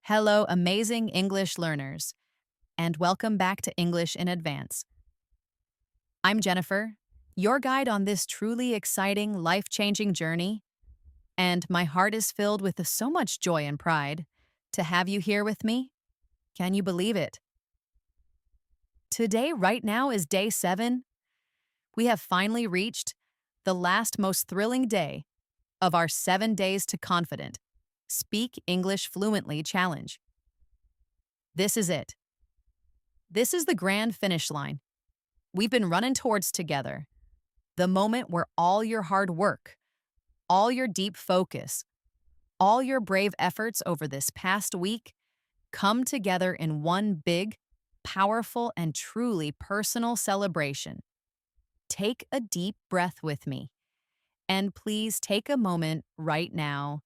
Hello, amazing English learners, and welcome back to English in Advance. I'm Jennifer, your guide on this truly exciting, life changing journey, and my heart is filled with so much joy and pride to have you here with me. Can you believe it? Today, right now, is day 7. We have finally reached the last, most thrilling day of our 7 Days to Confident Speak English Fluently Challenge. This is it. This is the grand finish line we've been running towards together. The moment where all your hard work, all your deep focus, all your brave efforts over this past week come together in one big, powerful, and truly personal celebration. Take a deep breath with me. And please take a moment right now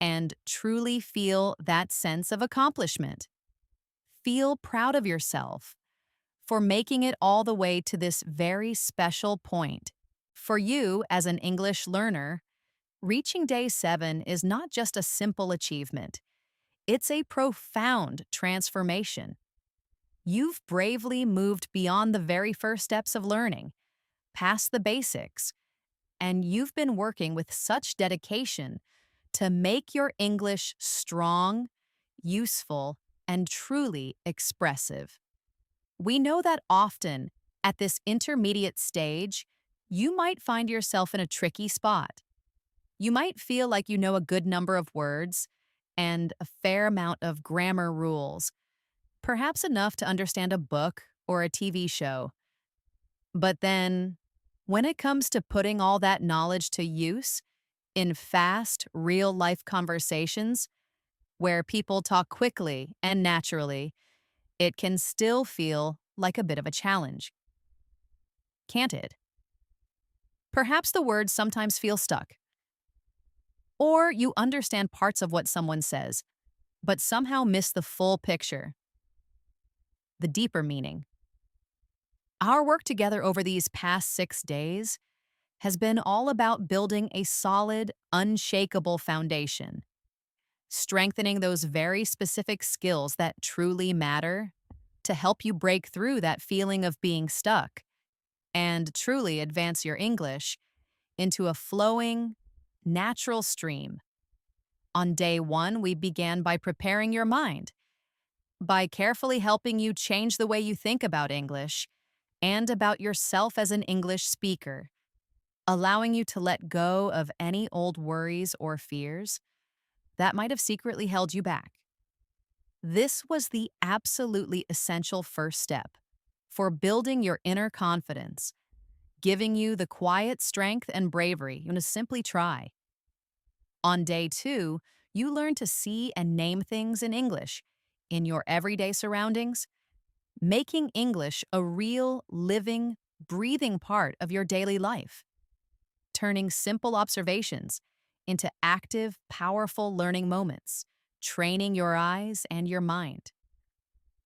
and truly feel that sense of accomplishment. Feel proud of yourself for making it all the way to this very special point. For you, as an English learner, reaching day 7 is not just a simple achievement, it's a profound transformation. You've bravely moved beyond the very first steps of learning, past the basics, and you've been working with such dedication to make your English strong, useful, and truly expressive. We know that often, at this intermediate stage, you might find yourself in a tricky spot. You might feel like you know a good number of words and a fair amount of grammar rules, perhaps enough to understand a book or a TV show. But then, when it comes to putting all that knowledge to use in fast, real-life conversations where people talk quickly and naturally, it can still feel like a bit of a challenge. Can't it? Perhaps the words sometimes feel stuck. Or you understand parts of what someone says, but somehow miss the full picture, the deeper meaning. Our work together over these past 6 days has been all about building a solid, unshakable foundation, strengthening those very specific skills that truly matter to help you break through that feeling of being stuck and truly advance your English into a flowing, natural stream. On day 1, we began by preparing your mind, by carefully helping you change the way you think about English and about yourself as an English speaker, allowing you to let go of any old worries or fears that might have secretly held you back. This was the absolutely essential first step for building your inner confidence, giving you the quiet strength and bravery to simply try. On day 2, you learn to see and name things in English in your everyday surroundings, making English a real, living, breathing part of your daily life, turning simple observations into active, powerful learning moments, training your eyes and your mind.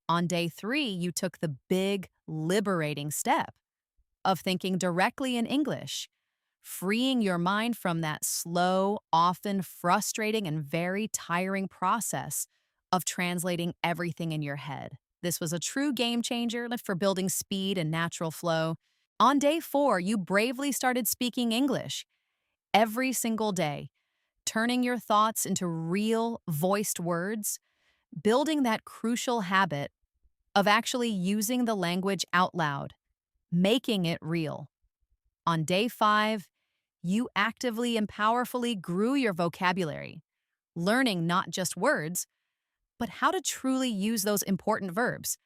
On day 3, you took the big, liberating step of thinking directly in English, freeing your mind from that slow, often frustrating, and very tiring process of translating everything in your head. This was a true game changer for building speed and natural flow. On day 4, you bravely started speaking English every single day, turning your thoughts into real, voiced words, building that crucial habit of actually using the language out loud, making it real. On day 5, you actively and powerfully grew your vocabulary, learning not just words, but how to truly use those important verbs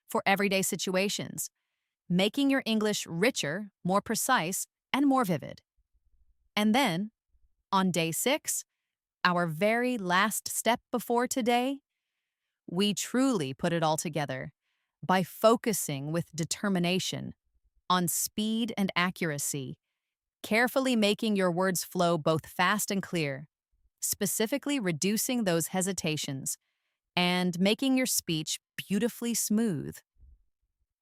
for everyday situations, making your English richer, more precise, and more vivid. And then, on day 6, our very last step before today, we truly put it all together by focusing with determination on speed and accuracy, carefully making your words flow both fast and clear, specifically reducing those hesitations and making your speech beautifully smooth.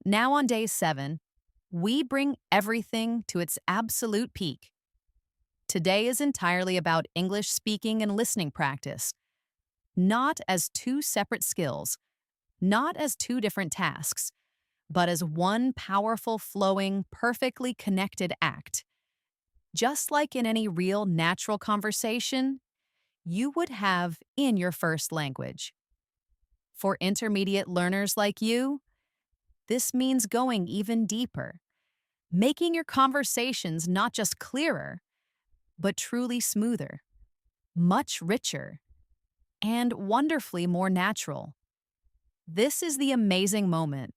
Now on day 7, we bring everything to its absolute peak. Today is entirely about English speaking and listening practice, not as two separate skills, not as two different tasks, but as one powerful, flowing, perfectly connected act. Just like in any real natural conversation you would have in your first language. For intermediate learners like you, this means going even deeper, making your conversations not just clearer, but truly smoother, much richer, and wonderfully more natural. This is the amazing moment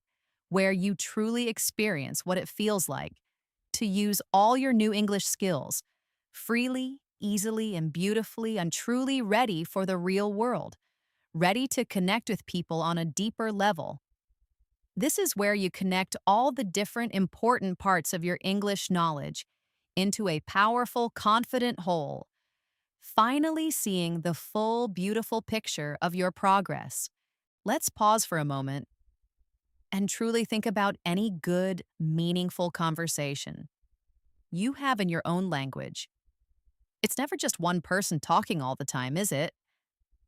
where you truly experience what it feels like to use all your new English skills freely, easily, and beautifully, and truly ready for the real world, ready to connect with people on a deeper level. This is where you connect all the different important parts of your English knowledge into a powerful, confident whole, finally seeing the full, beautiful picture of your progress. Let's pause for a moment and truly think about any good, meaningful conversation you have in your own language. It's never just one person talking all the time, is it?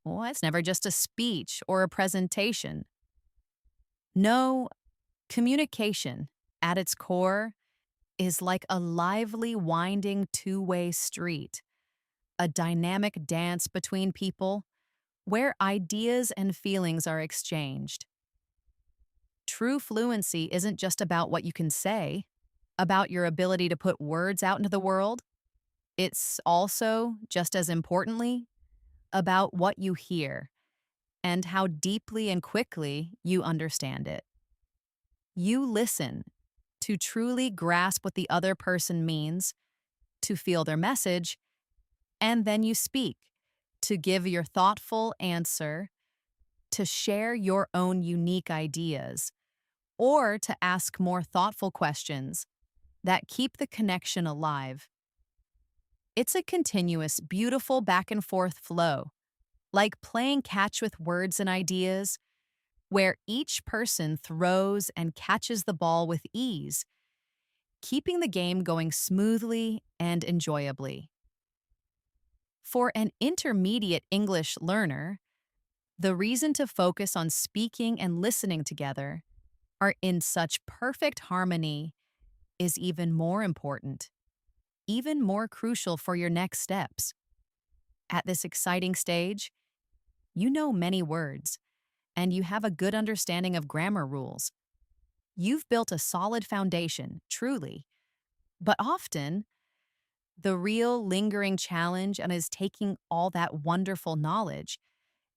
Well, it's never just a speech or a presentation. No, communication, at its core, is like a lively, winding two-way street, a dynamic dance between people where ideas and feelings are exchanged. True fluency isn't just about what you can say, about your ability to put words out into the world. It's also, just as importantly, about what you hear and how deeply and quickly you understand it. You listen to truly grasp what the other person means, to feel their message, and then you speak to give your thoughtful answer, to share your own unique ideas, or to ask more thoughtful questions that keep the connection alive. It's a continuous, beautiful back and forth flow, like playing catch with words and ideas, where each person throws and catches the ball with ease, keeping the game going smoothly and enjoyably. For an intermediate English learner, the reason to focus on speaking and listening together are in such perfect harmony is even more important, even more crucial for your next steps. At this exciting stage, you know many words, and you have a good understanding of grammar rules. You've built a solid foundation, truly, but often, the real lingering challenge and is taking all that wonderful knowledge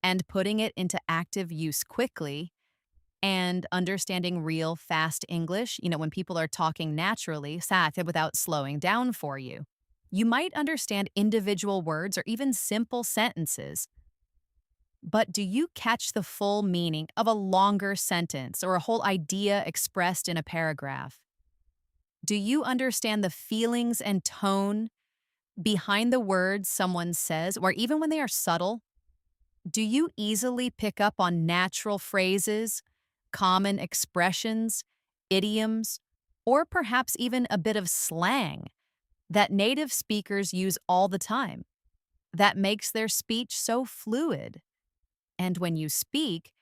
and putting it into active use quickly and understanding real fast English, when people are talking naturally, sakta, without slowing down for you. You might understand individual words or even simple sentences, but do you catch the full meaning of a longer sentence or a whole idea expressed in a paragraph? Do you understand the feelings and tone behind the words someone says, or even when they are subtle? Do you easily pick up on natural phrases, common expressions, idioms, or perhaps even a bit of slang that native speakers use all the time that makes their speech so fluid? And when you speak,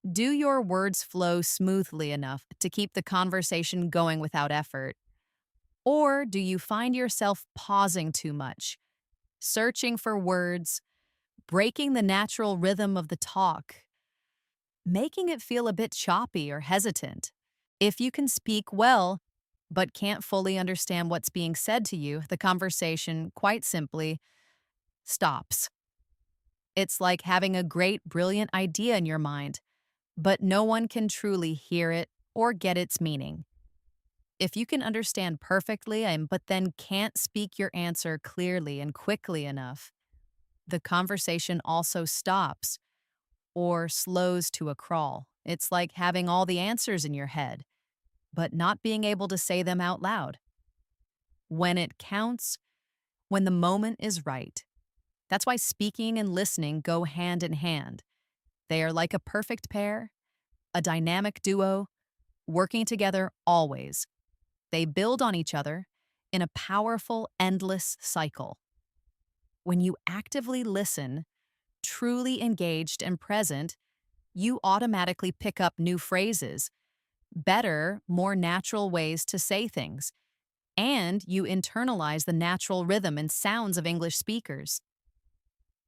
do your words flow smoothly enough to keep the conversation going without effort? Or do you find yourself pausing too much, searching for words, breaking the natural rhythm of the talk, making it feel a bit choppy or hesitant? If you can speak well, but can't fully understand what's being said to you, the conversation, quite simply, stops. It's like having a great, brilliant idea in your mind, but no one can truly hear it or get its meaning. If you can understand perfectly but then can't speak your answer clearly and quickly enough, the conversation also stops or slows to a crawl. It's like having all the answers in your head, but not being able to say them out loud. When it counts, when the moment is right. That's why speaking and listening go hand in hand. They are like a perfect pair, a dynamic duo, working together always. They build on each other in a powerful, endless cycle. When you actively listen, truly engaged and present, you automatically pick up new phrases, better, more natural ways to say things, and you internalize the natural rhythm and sounds of English speakers.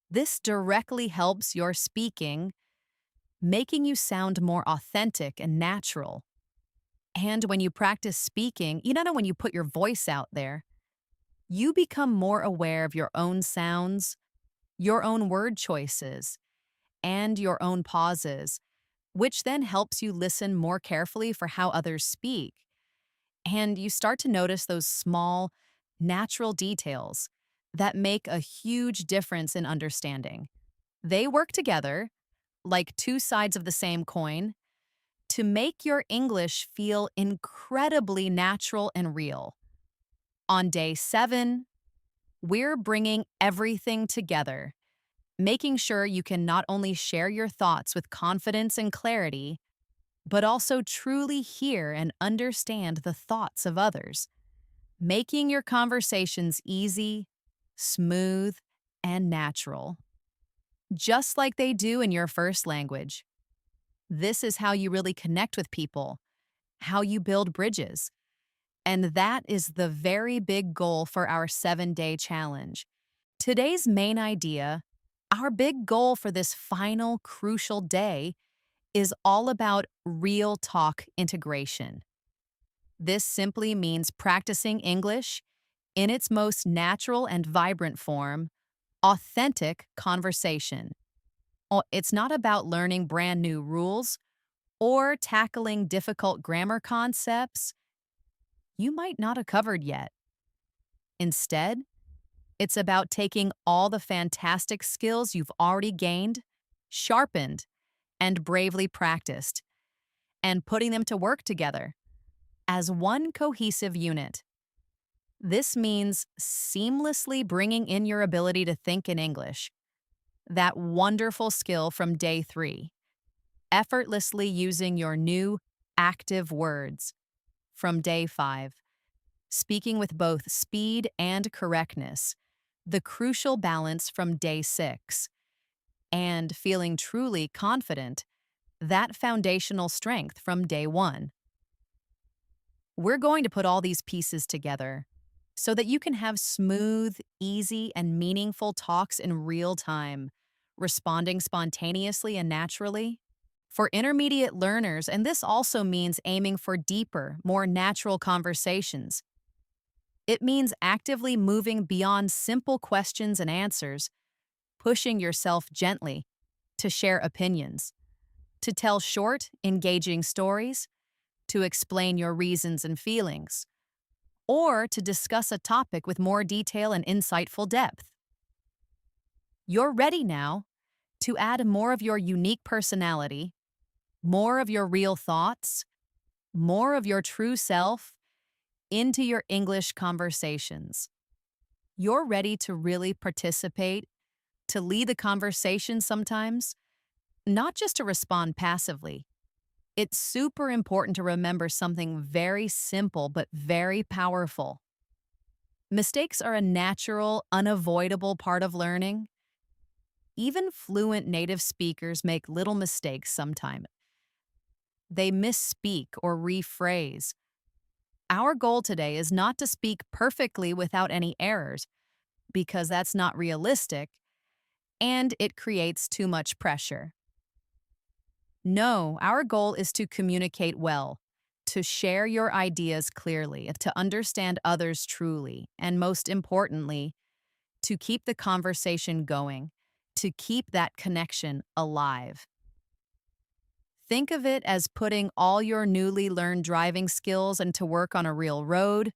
This directly helps your speaking, making you sound more authentic and natural. And when you practice speaking, you know when you put your voice out there, you become more aware of your own sounds, your own word choices, and your own pauses, which then helps you listen more carefully for how others speak. And you start to notice those small, natural details that make a huge difference in understanding. They work together, like two sides of the same coin, to make your English feel incredibly natural and real. On day 7, we're bringing everything together, making sure you can not only share your thoughts with confidence and clarity, but also truly hear and understand the thoughts of others, making your conversations easy, smooth, and natural, just like they do in your first language. This is how you really connect with people, how you build bridges. And that is the very big goal for our 7-day challenge. Today's main idea, our big goal for this final crucial day, is all about real talk integration. This simply means practicing English in its most natural and vibrant form, authentic conversation. It's not about learning brand new rules or tackling difficult grammar concepts you might not have covered yet. Instead, it's about taking all the fantastic skills you've already gained, sharpened, and bravely practiced, and putting them to work together as one cohesive unit. This means seamlessly bringing in your ability to think in English, that wonderful skill from day 3, effortlessly using your new active words from day 5, speaking with both speed and correctness, the crucial balance from day 6, and feeling truly confident, that foundational strength from day 1. We're going to put all these pieces together so that you can have smooth, easy, and meaningful talks in real time, responding spontaneously and naturally. For intermediate learners, and this also means aiming for deeper, more natural conversations. It means actively moving beyond simple questions and answers, pushing yourself gently to share opinions, to tell short, engaging stories, to explain your reasons and feelings, or to discuss a topic with more detail and insightful depth. You're ready now to add more of your unique personality, more of your real thoughts, more of your true self into your English conversations. You're ready to really participate, to lead the conversation sometimes, not just to respond passively. It's super important to remember something very simple but very powerful. Mistakes are a natural, unavoidable part of learning. Even fluent native speakers make little mistakes sometimes. They misspeak or rephrase. Our goal today is not to speak perfectly without any errors, because that's not realistic, and it creates too much pressure. No, our goal is to communicate well, to share your ideas clearly, to understand others truly, and most importantly, to keep the conversation going, to keep that connection alive. Think of it as putting all your newly learned driving skills into work on a real road,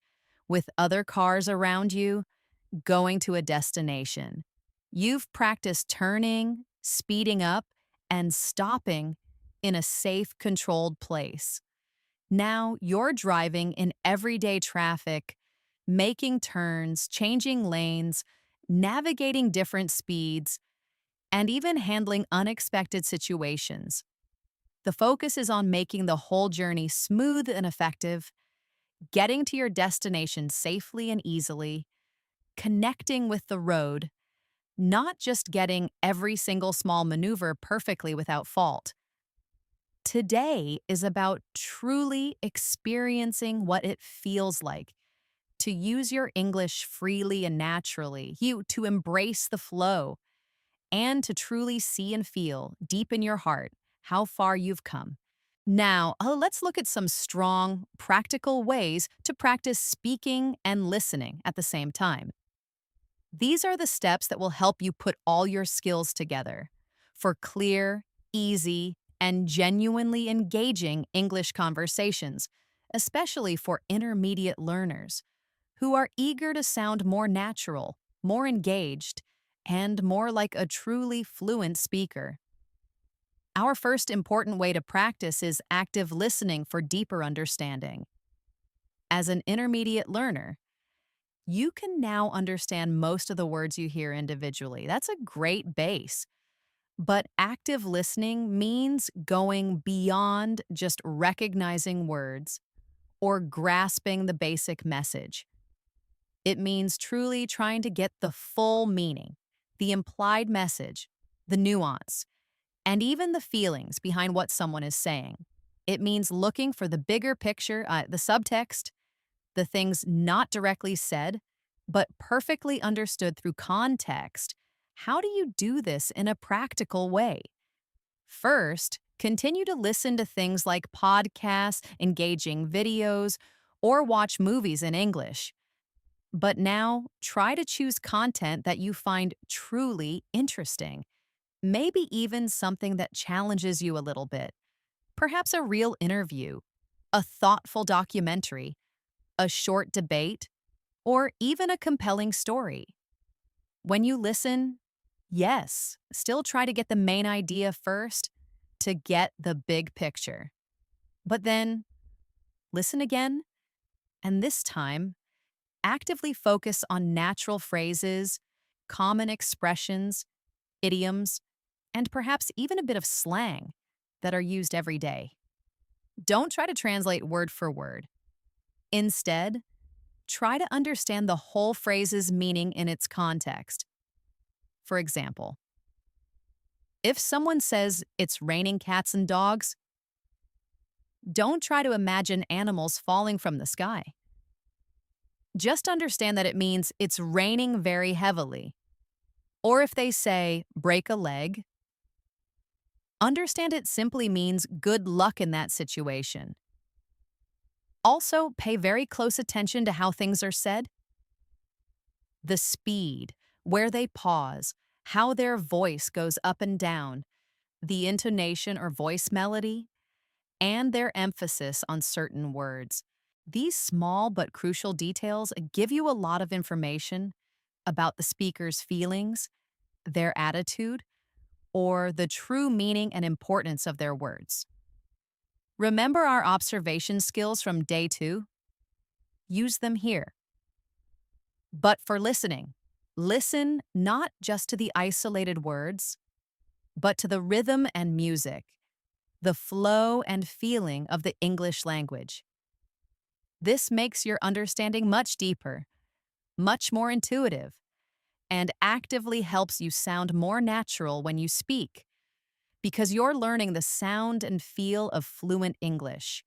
with other cars around you, going to a destination. You've practiced turning, speeding up, and stopping in a safe, controlled place. Now you're driving in everyday traffic, making turns, changing lanes, navigating different speeds, and even handling unexpected situations. The focus is on making the whole journey smooth and effective, getting to your destination safely and easily, connecting with the road, not just getting every single small maneuver perfectly without fault. Today is about truly experiencing what it feels like to use your English freely and naturally, to embrace the flow, and to truly see and feel deep in your heart how far you've come. Now, let's look at some strong, practical ways to practice speaking and listening at the same time. These are the steps that will help you put all your skills together for clear, easy, and genuinely engaging English conversations, especially for intermediate learners who are eager to sound more natural, more engaged, and more like a truly fluent speaker. Our first important way to practice is active listening for deeper understanding. As an intermediate learner, you can now understand most of the words you hear individually. That's a great base. But active listening means going beyond just recognizing words or grasping the basic message. It means truly trying to get the full meaning, the implied message, the nuance, and even the feelings behind what someone is saying. It means looking for the bigger picture, the subtext, the things not directly said, but perfectly understood through context. How do you do this in a practical way? First, continue to listen to things like podcasts, engaging videos, or watch movies in English. But now, try to choose content that you find truly interesting. Maybe even something that challenges you a little bit. Perhaps a real interview, a thoughtful documentary, a short debate, or even a compelling story. When you listen, yes, still try to get the main idea first to get the big picture. But then, listen again, and this time, actively focus on natural phrases, common expressions, idioms, and perhaps even a bit of slang that are used every day. Don't try to translate word for word. Instead, try to understand the whole phrase's meaning in its context. For example, if someone says it's raining cats and dogs, don't try to imagine animals falling from the sky. Just understand that it means it's raining very heavily. Or if they say break a leg, understand it simply means good luck in that situation. Also, pay very close attention to how things are said. The speed, where they pause, how their voice goes up and down, the intonation or voice melody, and their emphasis on certain words. These small but crucial details give you a lot of information about the speaker's feelings, their attitude, or the true meaning and importance of their words. Remember our observation skills from day 2? Use them here. But for listening, listen not just to the isolated words, but to the rhythm and music, the flow and feeling of the English language. This makes your understanding much deeper, much more intuitive, and actively helps you sound more natural when you speak, because you're learning the sound and feel of fluent English.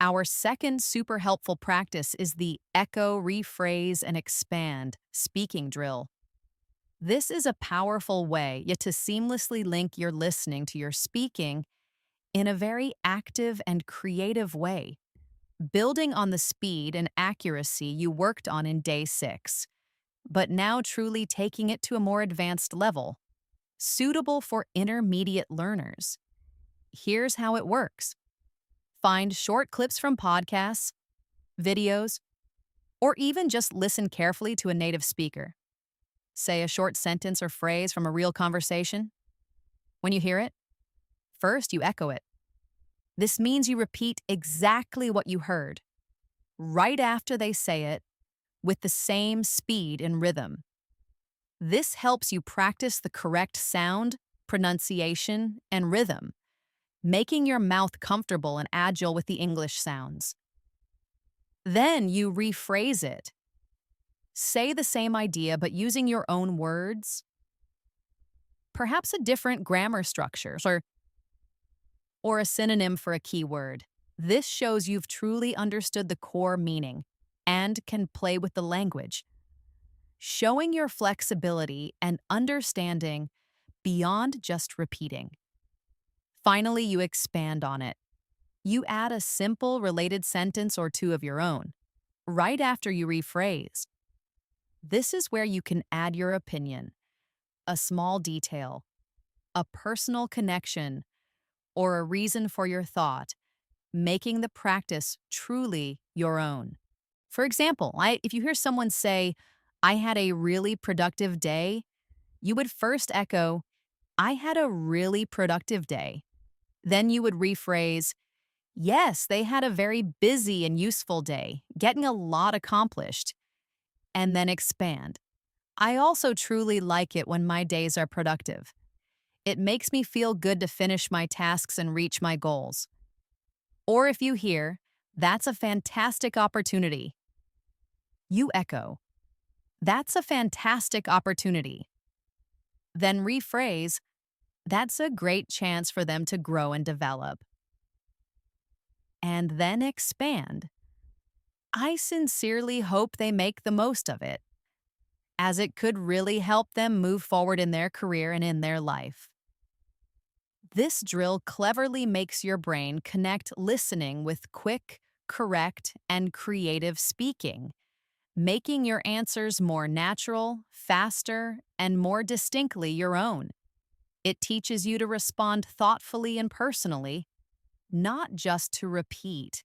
Our second super helpful practice is the echo, rephrase, and expand speaking drill. This is a powerful way yet to seamlessly link your listening to your speaking in a very active and creative way, building on the speed and accuracy you worked on in day 6, but now truly taking it to a more advanced level, suitable for intermediate learners. Here's how it works. Find short clips from podcasts, videos, or even just listen carefully to a native speaker. Say a short sentence or phrase from a real conversation. When you hear it, first you echo it. This means you repeat exactly what you heard, right after they say it, with the same speed and rhythm. This helps you practice the correct sound, pronunciation, and rhythm, making your mouth comfortable and agile with the English sounds. Then you rephrase it. Say the same idea but using your own words, perhaps a different grammar structure or a synonym for a keyword. This shows you've truly understood the core meaning and can play with the language, showing your flexibility and understanding beyond just repeating. Finally, you expand on it. You add a simple related sentence or two of your own, right after you rephrase. This is where you can add your opinion, a small detail, a personal connection, or a reason for your thought, making the practice truly your own. For example, if you hear someone say, "I had a really productive day," you would first echo, "I had a really productive day." Then you would rephrase, "Yes, they had a very busy and useful day, getting a lot accomplished." And then expand. "I also truly like it when my days are productive. It makes me feel good to finish my tasks and reach my goals." Or if you hear, "That's a fantastic opportunity," you echo, "That's a fantastic opportunity." Then rephrase, "That's a great chance for them to grow and develop." And then expand. "I sincerely hope they make the most of it, as it could really help them move forward in their career and in their life." This drill cleverly makes your brain connect listening with quick, correct, and creative speaking, making your answers more natural, faster, and more distinctly your own. It teaches you to respond thoughtfully and personally, not just to repeat.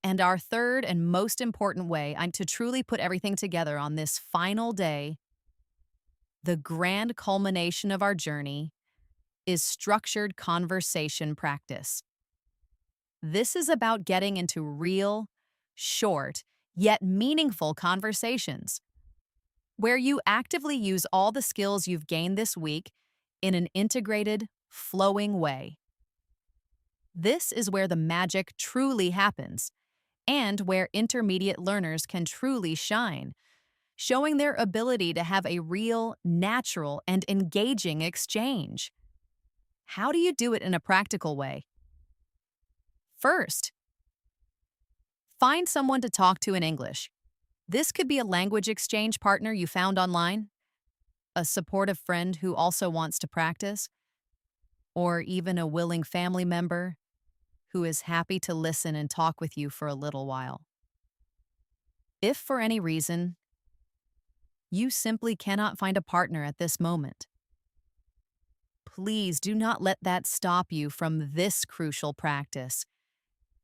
And our third and most important way to truly put everything together on this final day, the grand culmination of our journey, is structured conversation practice. This is about getting into real, short, yet meaningful conversations, where you actively use all the skills you've gained this week in an integrated, flowing way. This is where the magic truly happens, and where intermediate learners can truly shine, showing their ability to have a real, natural, and engaging exchange. How do you do it in a practical way? First, find someone to talk to in English. This could be a language exchange partner you found online, a supportive friend who also wants to practice, or even a willing family member who is happy to listen and talk with you for a little while. If for any reason you simply cannot find a partner at this moment, please do not let that stop you from this crucial practice.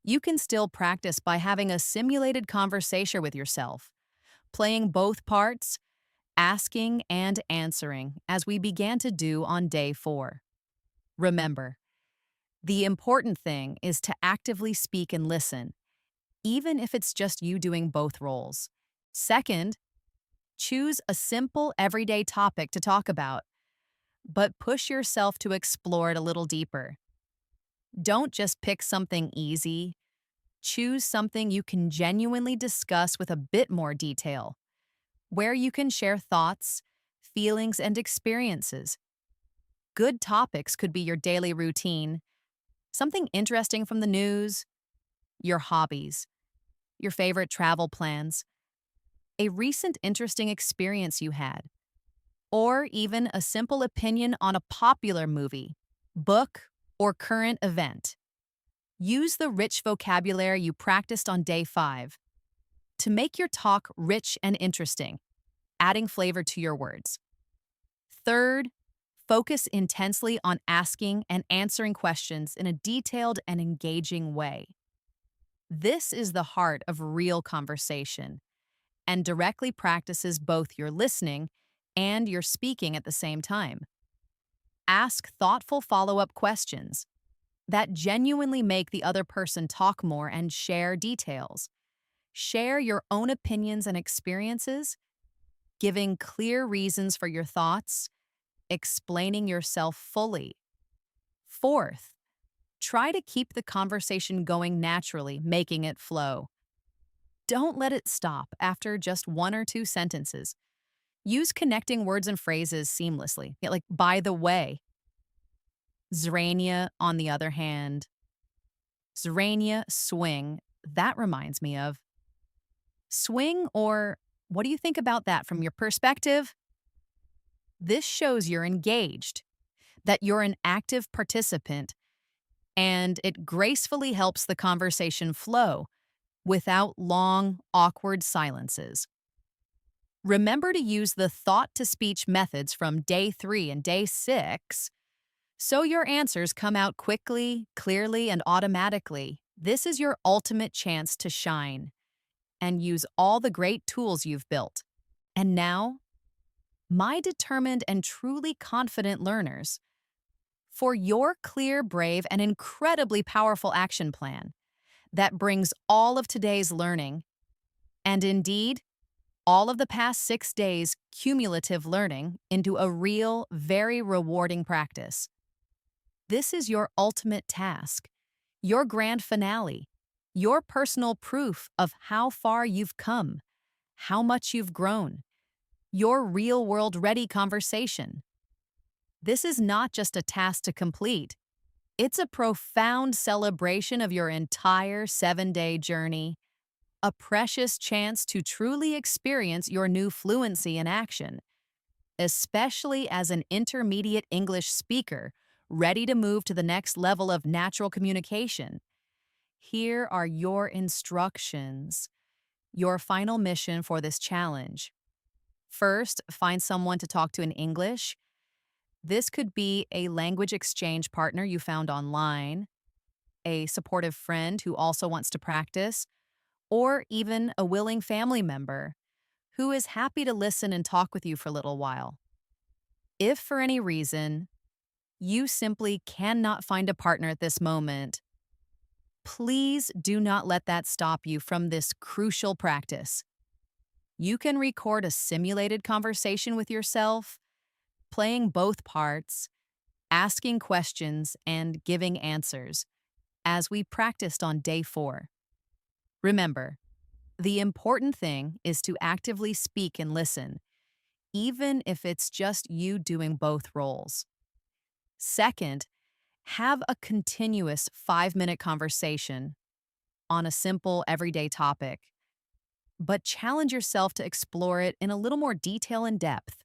You can still practice by having a simulated conversation with yourself, playing both parts, asking and answering, as we began to do on day 4. Remember, the important thing is to actively speak and listen, even if it's just you doing both roles. Second, choose a simple, everyday topic to talk about, but push yourself to explore it a little deeper. Don't just pick something easy. Choose something you can genuinely discuss with a bit more detail, where you can share thoughts, feelings, and experiences. Good topics could be your daily routine, something interesting from the news, your hobbies, your favorite travel plans, a recent interesting experience you had, or even a simple opinion on a popular movie, book, or current event. Use the rich vocabulary you practiced on day 5 to make your talk rich and interesting, adding flavor to your words. Third, focus intensely on asking and answering questions in a detailed and engaging way. This is the heart of real conversation and directly practices both your listening and your speaking at the same time. Ask thoughtful follow-up questions that genuinely make the other person talk more and share details. Share your own opinions and experiences, giving clear reasons for your thoughts, explaining yourself fully. Fourth, try to keep the conversation going naturally, making it flow. Don't let it stop after just 1 or 2 sentences. Use connecting words and phrases seamlessly. Yeah, like, by the way, Zrania, on the other hand, Zrania, swing. That reminds me of swing, or what do you think about that from your perspective? This shows you're engaged, that you're an active participant, and it gracefully helps the conversation flow without long, awkward silences. Remember to use the thought to speech methods from day 3 and day 6 so your answers come out quickly, clearly, and automatically. This is your ultimate chance to shine and use all the great tools you've built. And now, my determined and truly confident learners, for your clear, brave, and incredibly powerful action plan that brings all of today's learning, and indeed, all of the past 6 days' cumulative learning into a real, very rewarding practice. This is your ultimate task, your grand finale, your personal proof of how far you've come, how much you've grown, your real world ready conversation. This is not just a task to complete, it's a profound celebration of your entire 7-day journey, a precious chance to truly experience your new fluency in action, especially as an intermediate English speaker ready to move to the next level of natural communication. Here are your instructions, your final mission for this challenge. First, find someone to talk to in English. This could be a language exchange partner you found online, a supportive friend who also wants to practice, or even a willing family member who is happy to listen and talk with you for a little while. If for any reason you simply cannot find a partner at this moment, please do not let that stop you from this crucial practice. You can record a simulated conversation with yourself, playing both parts, asking questions, and giving answers, as we practiced on day 4. Remember, the important thing is to actively speak and listen, even if it's just you doing both roles. Second, have a continuous 5-minute conversation on a simple, everyday topic, but challenge yourself to explore it in a little more detail and depth.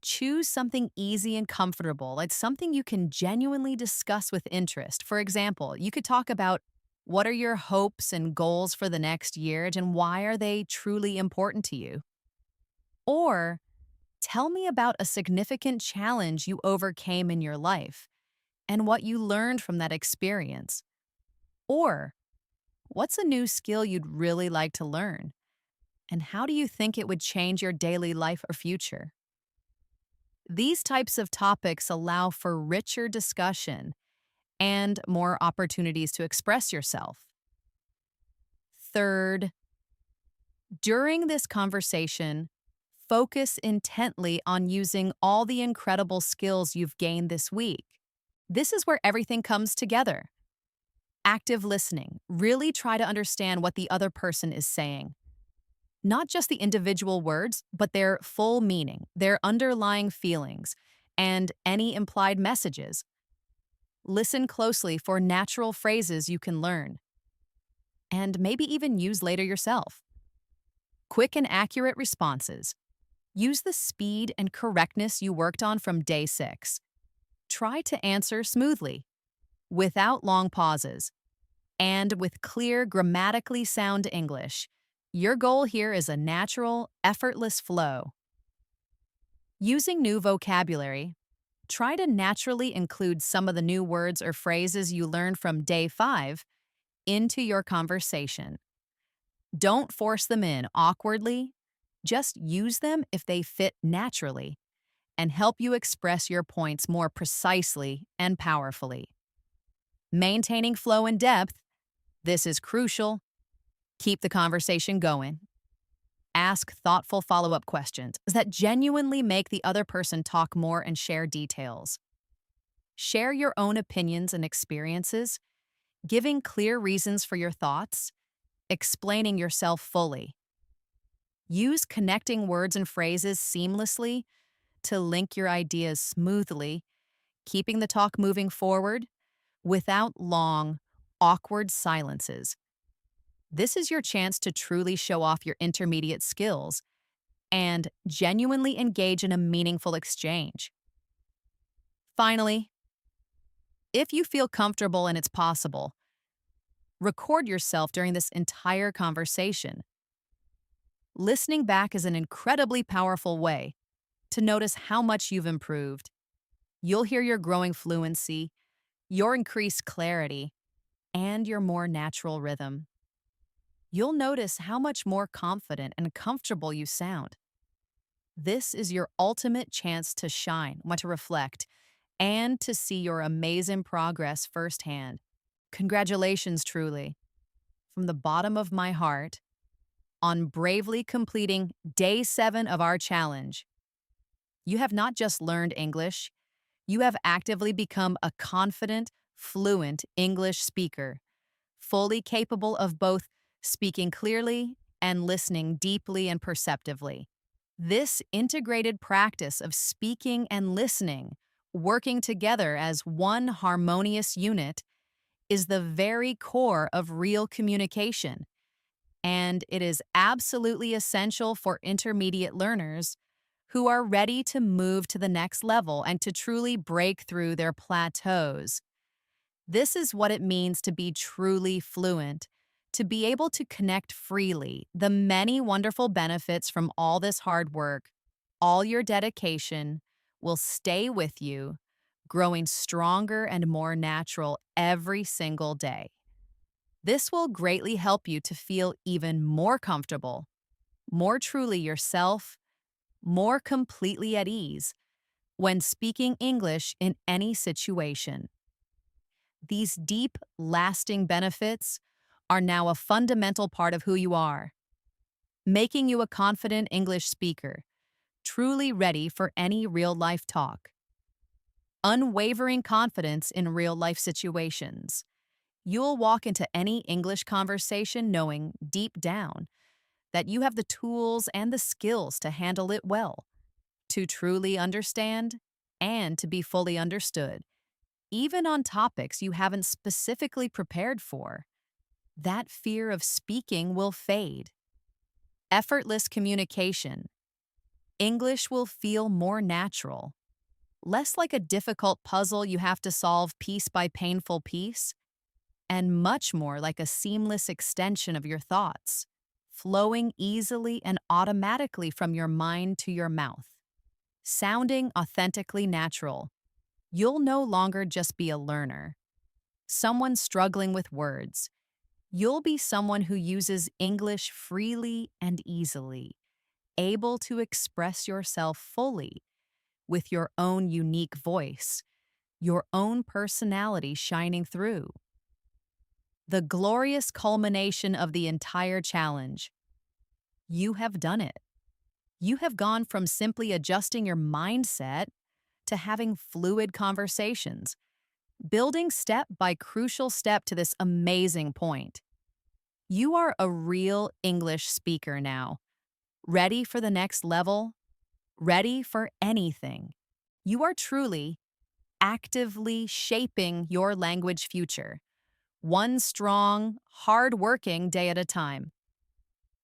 Choose something easy and comfortable, like something you can genuinely discuss with interest. For example, you could talk about what are your hopes and goals for the next year and why are they truly important to you? Or tell me about a significant challenge you overcame in your life and what you learned from that experience. Or what's a new skill you'd really like to learn? And how do you think it would change your daily life or future? These types of topics allow for richer discussion and more opportunities to express yourself. Third, during this conversation, focus intently on using all the incredible skills you've gained this week. This is where everything comes together. Active listening. Really try to understand what the other person is saying. Not just the individual words, but their full meaning, their underlying feelings, and any implied messages. Listen closely for natural phrases you can learn, and maybe even use later yourself. Quick and accurate responses. Use the speed and correctness you worked on from day 6. Try to answer smoothly, without long pauses, and with clear, grammatically sound English. Your goal here is a natural, effortless flow. Using new vocabulary, try to naturally include some of the new words or phrases you learned from day 5 into your conversation. Don't force them in awkwardly. Just use them if they fit naturally and help you express your points more precisely and powerfully. Maintaining flow and depth, this is crucial. Keep the conversation going. Ask thoughtful follow-up questions that genuinely make the other person talk more and share details. Share your own opinions and experiences, giving clear reasons for your thoughts, explaining yourself fully. Use connecting words and phrases seamlessly to link your ideas smoothly, keeping the talk moving forward without long, awkward silences. This is your chance to truly show off your intermediate skills and genuinely engage in a meaningful exchange. Finally, if you feel comfortable and it's possible, record yourself during this entire conversation. Listening back is an incredibly powerful way to notice how much you've improved. You'll hear your growing fluency, your increased clarity, and your more natural rhythm. You'll notice how much more confident and comfortable you sound. This is your ultimate chance to shine, want to reflect, and to see your amazing progress firsthand. Congratulations, truly, from the bottom of my heart, on bravely completing day 7 of our challenge. You have not just learned English, you have actively become a confident, fluent English speaker, fully capable of both speaking clearly and listening deeply and perceptively. This integrated practice of speaking and listening, working together as one harmonious unit, is the very core of real communication, and it is absolutely essential for intermediate learners who are ready to move to the next level and to truly break through their plateaus. This is what it means to be truly fluent, to be able to connect freely, the many wonderful benefits from all this hard work, all your dedication will stay with you, growing stronger and more natural every single day. This will greatly help you to feel even more comfortable, more truly yourself, more completely at ease when speaking English in any situation. These deep, lasting benefits are now a fundamental part of who you are, making you a confident English speaker, truly ready for any real-life talk. Unwavering confidence in real-life situations. You'll walk into any English conversation knowing deep down that you have the tools and the skills to handle it well, to truly understand and to be fully understood, even on topics you haven't specifically prepared for. That fear of speaking will fade. Effortless communication. English will feel more natural, less like a difficult puzzle you have to solve piece by painful piece, and much more like a seamless extension of your thoughts, flowing easily and automatically from your mind to your mouth, sounding authentically natural. You'll no longer just be a learner, someone struggling with words. You'll be someone who uses English freely and easily, able to express yourself fully with your own unique voice, your own personality shining through. The glorious culmination of the entire challenge. You have done it. You have gone from simply adjusting your mindset to having fluid conversations, building step by crucial step to this amazing point. You are a real English speaker now, ready for the next level, ready for anything. You are truly, actively shaping your language future, one strong, hard-working day at a time.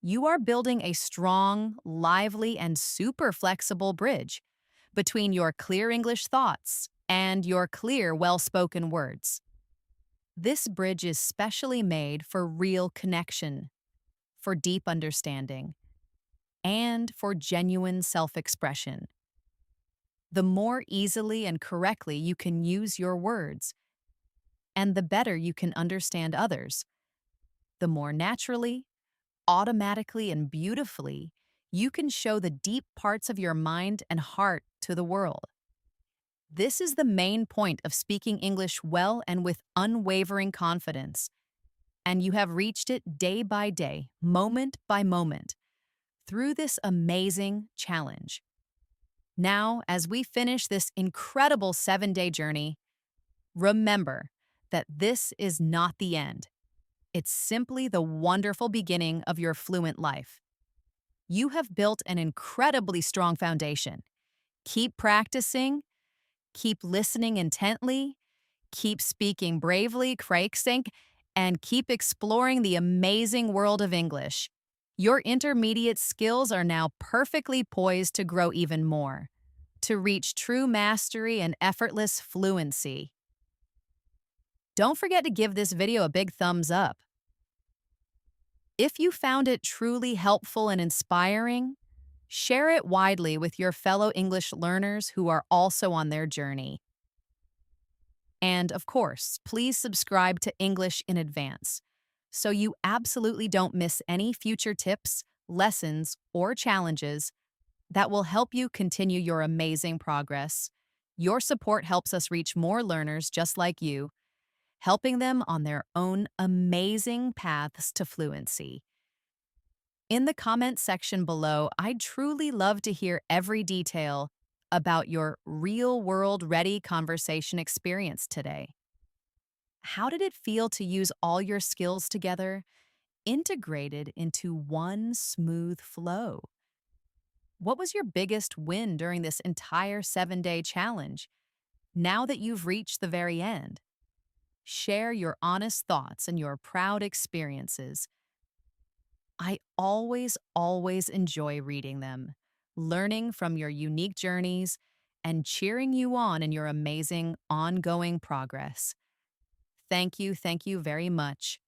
You are building a strong, lively, and super flexible bridge between your clear English thoughts and your clear, well-spoken words. This bridge is specially made for real connection, for deep understanding, and for genuine self-expression. The more easily and correctly you can use your words, and the better you can understand others, the more naturally, automatically, and beautifully you can show the deep parts of your mind and heart to the world. This is the main point of speaking English well and with unwavering confidence, and you have reached it day by day, moment by moment, through this amazing challenge. Now, as we finish this incredible 7-day journey, remember that this is not the end. It's simply the wonderful beginning of your fluent life. You have built an incredibly strong foundation. Keep practicing, keep listening intently, keep speaking bravely, Craigsank, and keep exploring the amazing world of English. Your intermediate skills are now perfectly poised to grow even more, to reach true mastery and effortless fluency. Don't forget to give this video a big thumbs up. If you found it truly helpful and inspiring, share it widely with your fellow English learners who are also on their journey. And of course, please subscribe to English in Advance so you absolutely don't miss any future tips, lessons, or challenges that will help you continue your amazing progress. Your support helps us reach more learners just like you, helping them on their own amazing paths to fluency. In the comment section below, I'd truly love to hear every detail about your real-world ready conversation experience today. How did it feel to use all your skills together, integrated into one smooth flow? What was your biggest win during this entire 7-day challenge, now that you've reached the very end? Share your honest thoughts and your proud experiences. I always enjoy reading them, learning from your unique journeys, and cheering you on in your amazing ongoing progress. Thank you very much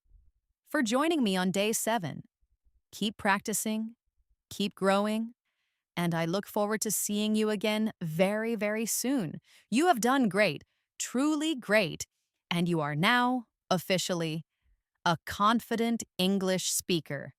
for joining me on day 7. Keep practicing, keep growing, and I look forward to seeing you again very soon. You have done great, truly great, and you are now officially a confident English speaker.